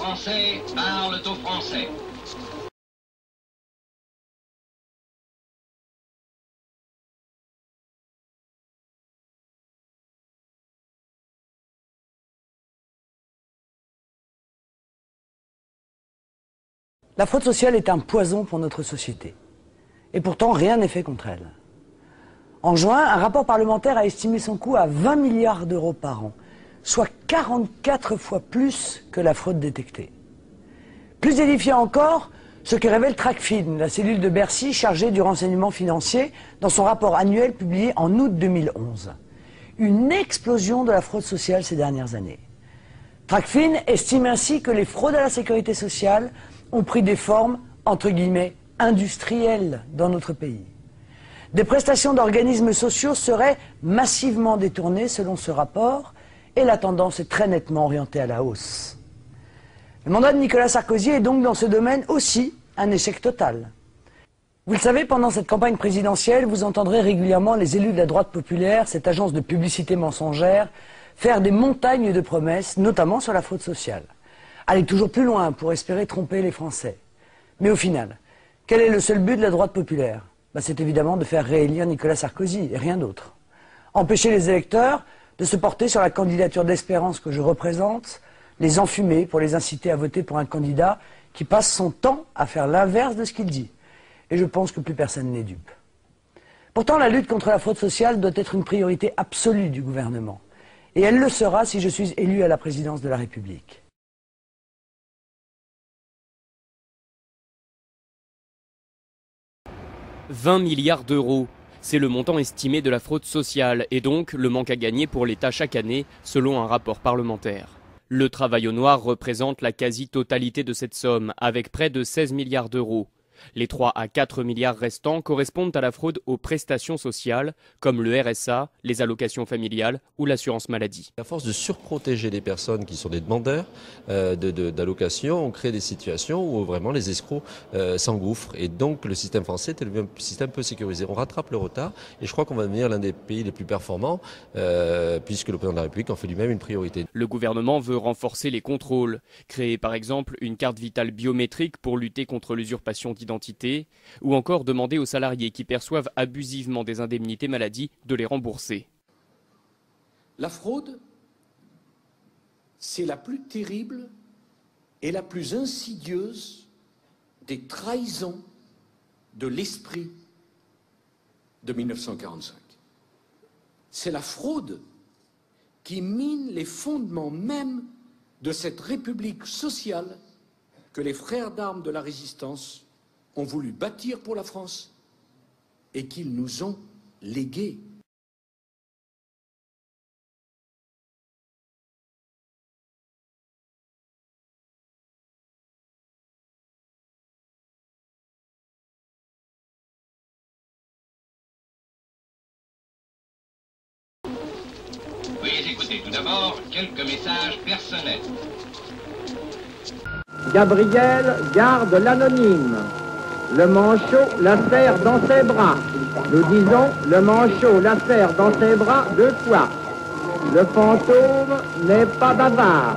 Français parlent aux Français. La fraude sociale est un poison pour notre société. Et pourtant, rien n'est fait contre elle. En juin, un rapport parlementaire a estimé son coût à 20 milliards d'euros par an, soit 44 fois plus que la fraude détectée. Plus édifiant encore, ce que révèle Tracfin, la cellule de Bercy chargée du renseignement financier, dans son rapport annuel publié en août 2011. Une explosion de la fraude sociale ces dernières années. Tracfin estime ainsi que les fraudes à la sécurité sociale ont pris des formes, entre guillemets, industrielles dans notre pays. Des prestations d'organismes sociaux seraient massivement détournées selon ce rapport, et la tendance est très nettement orientée à la hausse. Le mandat de Nicolas Sarkozy est donc dans ce domaine aussi un échec total. Vous le savez, pendant cette campagne présidentielle, vous entendrez régulièrement les élus de la droite populaire, cette agence de publicité mensongère, faire des montagnes de promesses, notamment sur la fraude sociale. Aller toujours plus loin pour espérer tromper les Français. Mais au final, quel est le seul but de la droite populaire? C'est évidemment de faire réélire Nicolas Sarkozy et rien d'autre. Empêcher les électeurs de se porter sur la candidature d'espérance que je représente, les enfumer pour les inciter à voter pour un candidat qui passe son temps à faire l'inverse de ce qu'il dit. Et je pense que plus personne n'est dupe. Pourtant, la lutte contre la fraude sociale doit être une priorité absolue du gouvernement. Et elle le sera si je suis élu à la présidence de la République. « 20 milliards d'euros, c'est le montant estimé de la fraude sociale et donc le manque à gagner pour l'État chaque année, selon un rapport parlementaire. Le travail au noir représente la quasi-totalité de cette somme, avec près de 16 milliards d'euros. Les 3 à 4 milliards restants correspondent à la fraude aux prestations sociales, comme le RSA, les allocations familiales ou l'assurance maladie. À force de surprotéger les personnes qui sont des demandeurs d'allocations, on crée des situations où vraiment les escrocs s'engouffrent. Et donc le système français est devenu un système peu sécurisé. On rattrape le retard et je crois qu'on va devenir l'un des pays les plus performants, puisque le président de la République en fait lui-même une priorité. Le gouvernement veut renforcer les contrôles, créer par exemple une carte vitale biométrique pour lutter contre l'usurpation d'identité, ou encore demander aux salariés qui perçoivent abusivement des indemnités maladie de les rembourser. La fraude, c'est la plus terrible et la plus insidieuse des trahisons de l'esprit de 1945. C'est la fraude qui mine les fondements mêmes de cette République sociale que les frères d'armes de la Résistance ont voulu bâtir pour la France et qu'ils nous ont légués. Veuillez écouter tout d'abord quelques messages personnels. Gabriel garde l'anonyme. Le manchot la serre dans ses bras. Nous disons, le manchot la serre dans ses bras 2 fois. Le fantôme n'est pas bavard.